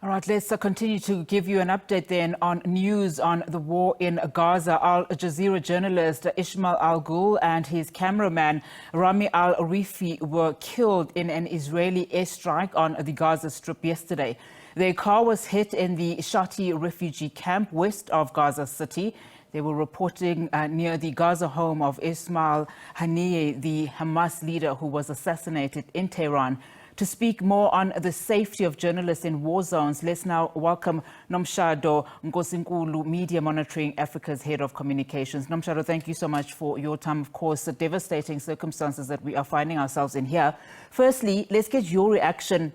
All right, let's continue to give you an update then on news on the war in Gaza. Al Jazeera journalist Ismail al-Ghoul and his cameraman Rami al-Rifi were killed in an Israeli airstrike on the Gaza Strip yesterday. Their car was hit in the Shati refugee camp west of Gaza City. They were reporting near the Gaza home of Ismail Haniyeh, the Hamas leader who was assassinated in Tehran. To speak more on the safety of journalists in war zones, let's now welcome Nomshado Nkosinkulu, Media Monitoring Africa's Head of Communications. Nomshado, thank you so much for your time. Of course, the devastating circumstances that we are finding ourselves in here. Firstly, let's get your reaction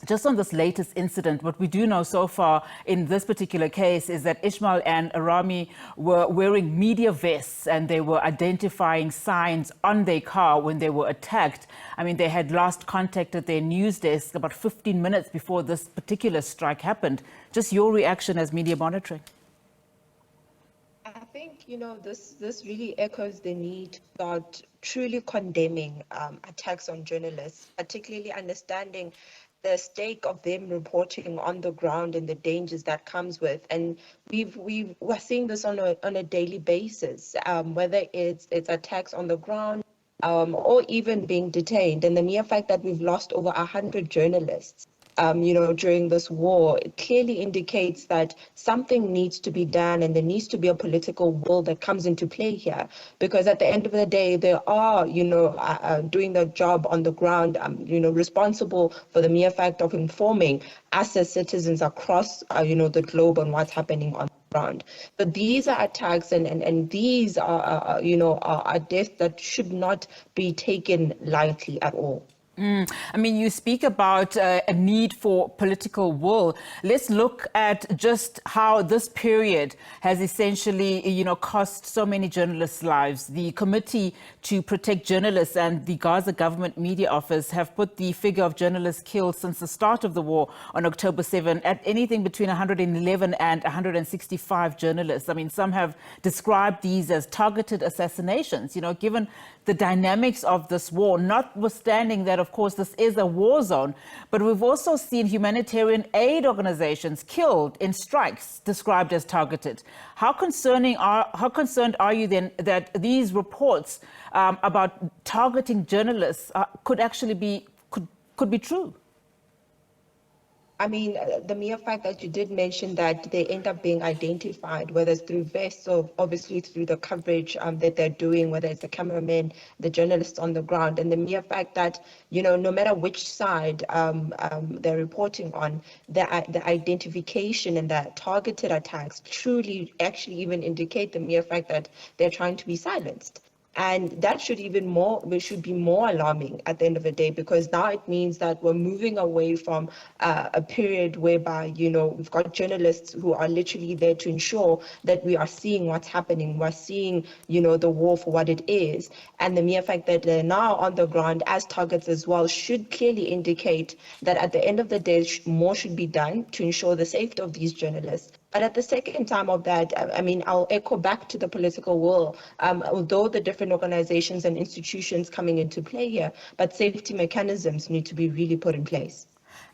just on this latest incident. What we do know so far in this particular case is that Ismail and Rami were wearing media vests and they were identifying signs on their car when they were attacked. I mean, they had last contacted their news desk about 15 minutes before this particular strike happened. Just your reaction as media monitoring. I think, this really echoes the need to start truly condemning attacks on journalists, particularly understanding the stake of them reporting on the ground and the dangers that comes with. And we're seeing this on a daily basis, whether it's attacks on the ground or even being detained. And the mere fact that we've lost over 100 journalists during this war, it clearly indicates that something needs to be done and there needs to be a political will that comes into play here. Because at the end of the day, they are, doing their job on the ground, responsible for the mere fact of informing us as citizens across, the globe on what's happening on the ground. But these are attacks and these are deaths that should not be taken lightly at all. I mean, you speak about a need for political will. Let's look at just how this period has essentially, cost so many journalists' lives. The Committee to Protect Journalists and the Gaza Government Media Office have put the figure of journalists killed since the start of the war on October 7 at anything between 111 and 165 journalists. I mean, some have described these as targeted assassinations, given the dynamics of this war, notwithstanding that, of course, this is a war zone. But we've also seen humanitarian aid organizations killed in strikes described as targeted. How concerned are you then that these reports about targeting journalists could actually be true? I mean, the mere fact that you did mention that they end up being identified, whether it's through vests or obviously through the coverage that they're doing, whether it's the cameraman, the journalists on the ground, and the mere fact that, no matter which side they're reporting on, the identification and the targeted attacks truly actually even indicate the mere fact that they're trying to be silenced. And that should be more alarming at the end of the day, because now it means that we're moving away from a period whereby, we've got journalists who are literally there to ensure that we are seeing what's happening. We're seeing, the war for what it is. And the mere fact that they're now on the ground as targets as well should clearly indicate that at the end of the day, more should be done to ensure the safety of these journalists. But at the second time of that, I'll echo back to the political will, although the different organizations and institutions coming into play here, but safety mechanisms need to be really put in place.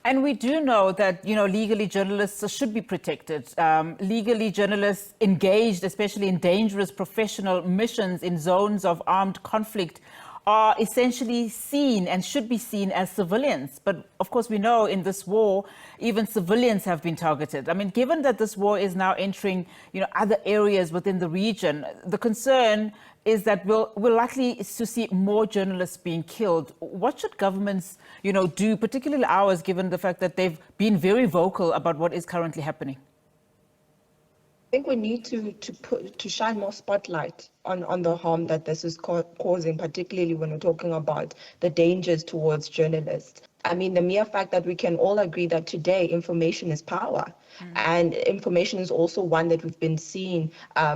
And we do know that, legally journalists should be protected. Legally journalists engaged, especially in dangerous professional missions in zones of armed conflict, are essentially seen and should be seen as civilians. But of course, we know in this war, even civilians have been targeted. I mean, given that this war is now entering, other areas within the region, the concern is that we're likely to see more journalists being killed. What should governments, do, particularly ours, given the fact that they've been very vocal about what is currently happening? I think we need to shine more spotlight on the harm that this is causing, particularly when we're talking about the dangers towards journalists. I mean, the mere fact that we can all agree that today information is power. And information is also one that we've been seeing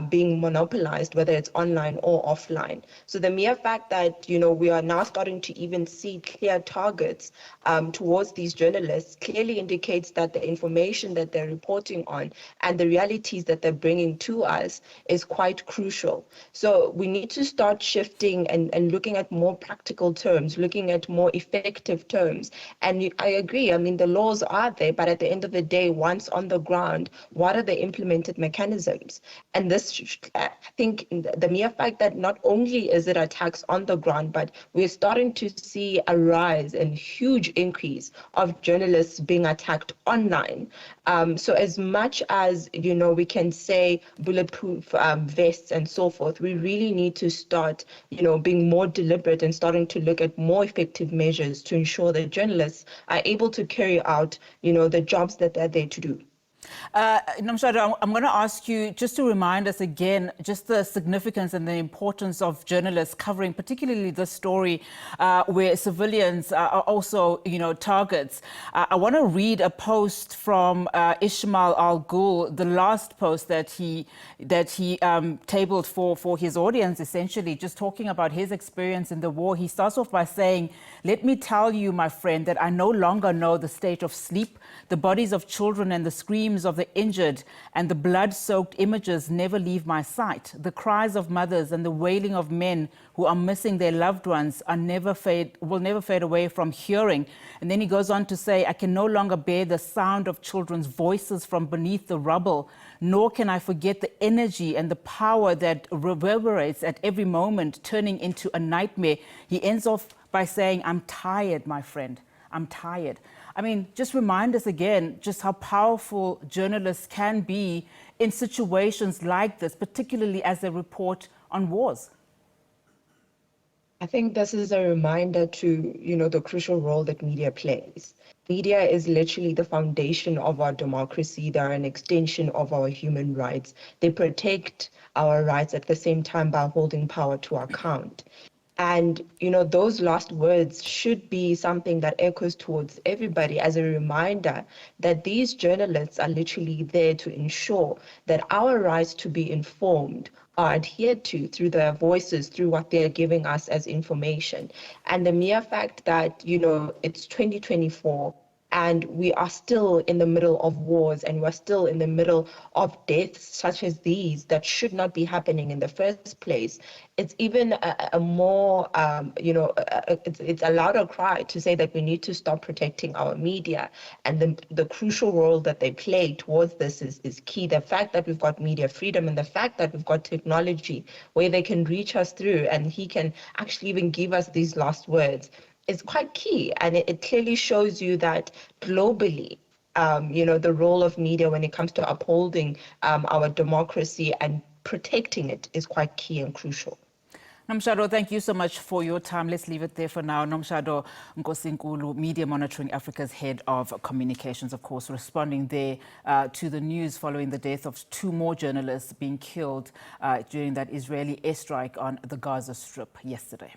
being monopolized, whether it's online or offline. So the mere fact that, we are now starting to even see clear targets towards these journalists clearly indicates that the information that they're reporting on and the realities that they're bringing to us is quite crucial. So we need to start shifting and looking at more practical terms, looking at more effective terms, And I agree. I mean, the laws are there, but at the end of the day, once on the ground, what are the implemented mechanisms? And this, I think, the mere fact that not only is it attacks on the ground, but we're starting to see a rise and huge increase of journalists being attacked online. So as much as, we can say bulletproof vests and so forth, we really need to start, being more deliberate and starting to look at more effective measures to ensure that journalists are able to carry out, the jobs that they're there to do. Nomshado, I'm going to ask you just to remind us again, just the significance and the importance of journalists covering particularly this story where civilians are also, targets. I want to read a post from Ismail al-Ghoul, the last post that he tabled for his audience, essentially, just talking about his experience in the war. He starts off by saying, "Let me tell you, my friend, that I no longer know the state of sleep. The bodies of children and the screams of the injured and the blood-soaked images never leave my sight. The cries of mothers and the wailing of men who are missing their loved ones will never fade away from hearing." And then he goes on to say, "I can no longer bear the sound of children's voices from beneath the rubble, nor can I forget the energy and the power that reverberates at every moment, turning into a nightmare." He ends off by saying, "I'm tired, my friend. I'm tired." I mean, just remind us again just how powerful journalists can be in situations like this, particularly as they report on wars. I think this is a reminder to, the crucial role that media plays. Media is literally the foundation of our democracy. They're an extension of our human rights. They protect our rights at the same time by holding power to account. And, those last words should be something that echoes towards everybody as a reminder that these journalists are literally there to ensure that our rights to be informed are adhered to through their voices, through what they're giving us as information. And the mere fact that, it's 2024, and we are still in the middle of wars, and we're still in the middle of deaths such as these that should not be happening in the first place. It's even a more, it's a louder cry to say that we need to stop protecting our media. And the crucial role that they play towards this is key. The fact that we've got media freedom and the fact that we've got technology where they can reach us through, and he can actually even give us these last words, is quite key. And it clearly shows you that globally, the role of media when it comes to upholding our democracy and protecting it is quite key and crucial. Nomshado, thank you so much for your time. Let's leave it there for now. Nomshado Nkosinkulu, Media Monitoring Africa's Head of Communications, of course, responding there to the news following the death of 2 more journalists being killed during that Israeli airstrike on the Gaza Strip yesterday.